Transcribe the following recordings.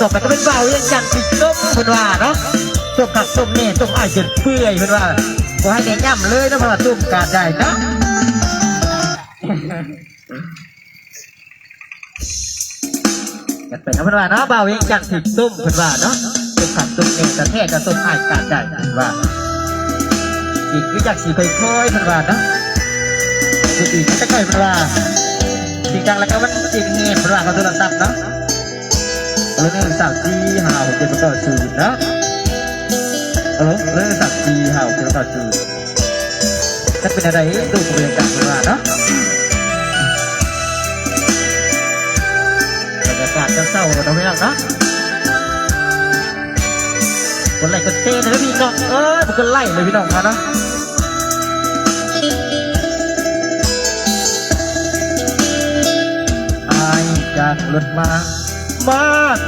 ต่อไปก็เป็นเบาอย่างจันทร์สีส้มเพิ่นว่าเนาะส้มผักส้มเนี่ยส้มอ้อยจนเปื่อยเพิ่นว่าขอให้ได้ย่ำเลยนะเพราะว่าตุ้มกาดได้เนาะกันไปนะเพิ่นว่าเนาะเบาอย่างจันทร์สีส้มเพิ่นว่าเนาะส้มผักส้มเนี่ยกระแทกกับส้มอ้อยกาดได้เพิ่นว่าอีกคือจากสีค่อยๆเพิ่นว่าเนาะอีกจะค่อยเพิ่นว่าจริงจังแล้วก็มันจริงเงี้ยเพิ่นว่าเขาโทรศัพท์เนาะเรื่องสัตว์ที่หาวเป็นประกอบสูตรนะเรื่องสัตว์ที่หาวเป็นประกอบสูตรจะเป็นอะไรดูบรรยากาศมาเนาะบรรยากาศจะเศร้าเราไม่รักนะคนไล่คนเต้นะพี่น้องมันก็ไล่เลยพี่น้องมาเนาะไอจากรถมา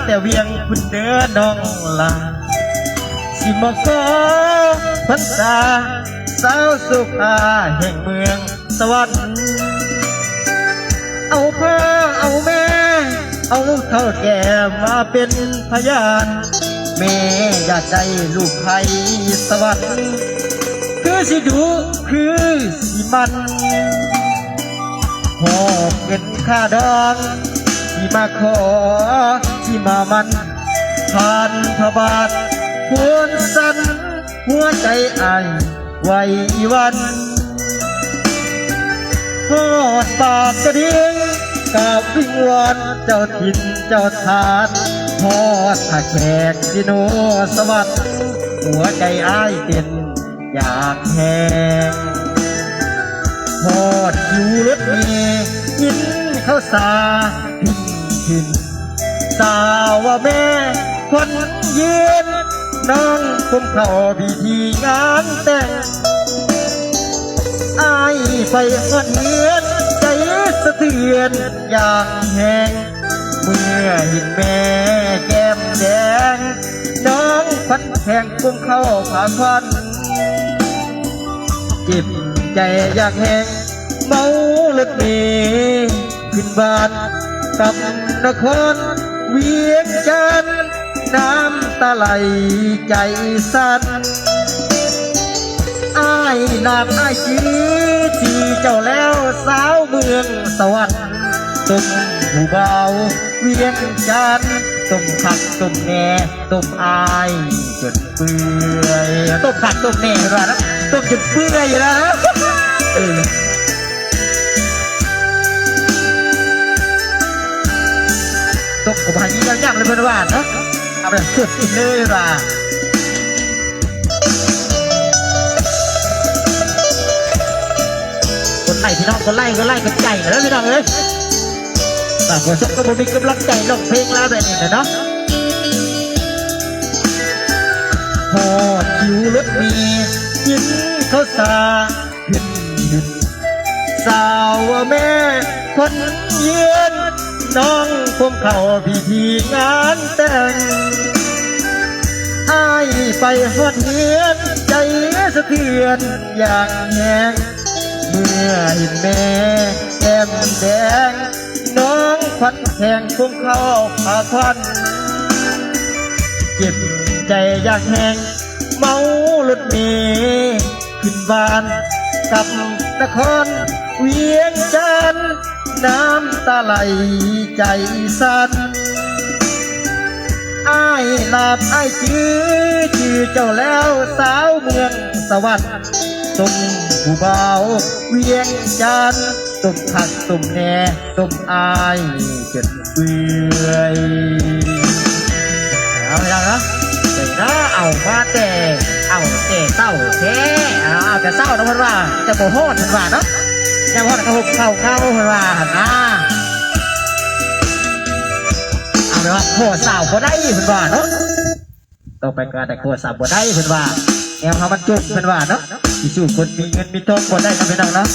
แต่เวียงคุณเดินน้องลาสิมาขอพรรษาสาวสุขาแห่งเมืองสวรรค์เอาพ่อเอาแม่เอาเท่าแก่มาเป็นพยานแม่อยากได้ลูกไทยสวรรค์คือสิดูคือสิมันหอบเงินค่าดองที่มาขอที่มามันผ่านพระบาทพวนสันหัวใจอายไว้วันทอดปากกระดิ่งกราบวิงวอนเจ้าถิ่นเจ้าทานทอดถ้าแขกสิโนสวัสดิ์หัวใจอายเต้นอยากแห้งทอดอยู่รถเมล์ยินเข้าสาพินสาวว่าแม่คนยืนน้องคุมเข้าพิธีงานแต่งอายไปหันเหือนใจสะเทือนอย่างแห้งเมื่อเห็นแม่แก้มแดงน้องพันแข่งคุมเข้าผ่าพันเจ็บใจอยากแห้งเมารถเมล์ขึ้นบ้านกับนครเวียงจันทร์น้ำตาไหลใจสั่นอ้ายนามอ้ายชื่อที่เจ้าแล้วสาวเมืองสวรรค์ตุ่มผู้เบาเวียงจันทร์ตุ่มขักตุ่มแหน่ตุ่มอายจนเปื่อยตุ่มขักตุ่มแหน่ว่านะตุ่มจนเปื่อยนะตกกับหายี่ยากๆเลยเพื่อนว่าเนาะเอาไปสุดเลยว่ะคนไล่พี่น้องคนไล่กันใจแล้วพี่น้องเอ้ยแต่คนสุดก็บ่มีกำลังใจร้องเพลงแล้วแบบนี้นะเนาะพอคิวรถมียินเขาสาขึ้นสาวว่าแม่คนเยือนน้องผมเข้าพิธีงานแต่งอ้ายไปหอดเหือนใจสะเทือนอย่างแหงเมื่อเห็นแม่แก้มแดงน้องควันแข่งผมเข้าผ่าควันเจ็บใจอยากแห้งเมารถเมล์ขึ้นบ้านกับนครเวียงจันทร์น้ำตาไหลใจสั่นอ้ายลาบอ้ายชื่อเจ้าแล้วสาวเมืองสวรรค์ตุ่มผู้เบาเวียงจันทร์ตุ่มขักตุ่มแหน่ตุ่มอายจนเปื่อยเอาไปแล้วนะเด็กนะเอามาแต่เต้าแท้เอาแต่เศร้านะเพื่อนว่าจะโมโหเพื่อนว่าเนาะยังพอดกระหุบเข้าเพื่อนว่าหันหน้าเอาไปว่าโคสาวบ่ได้เพื่อนว่าเนาะต่อไปก็แต่โคสาวบ่ได้เพื่อนว่าแนวเขามันจุกเพื่อนว่าเนาะที่สู้คนมีเงินมีทองบ่ได้กันไปนั่งเนาะ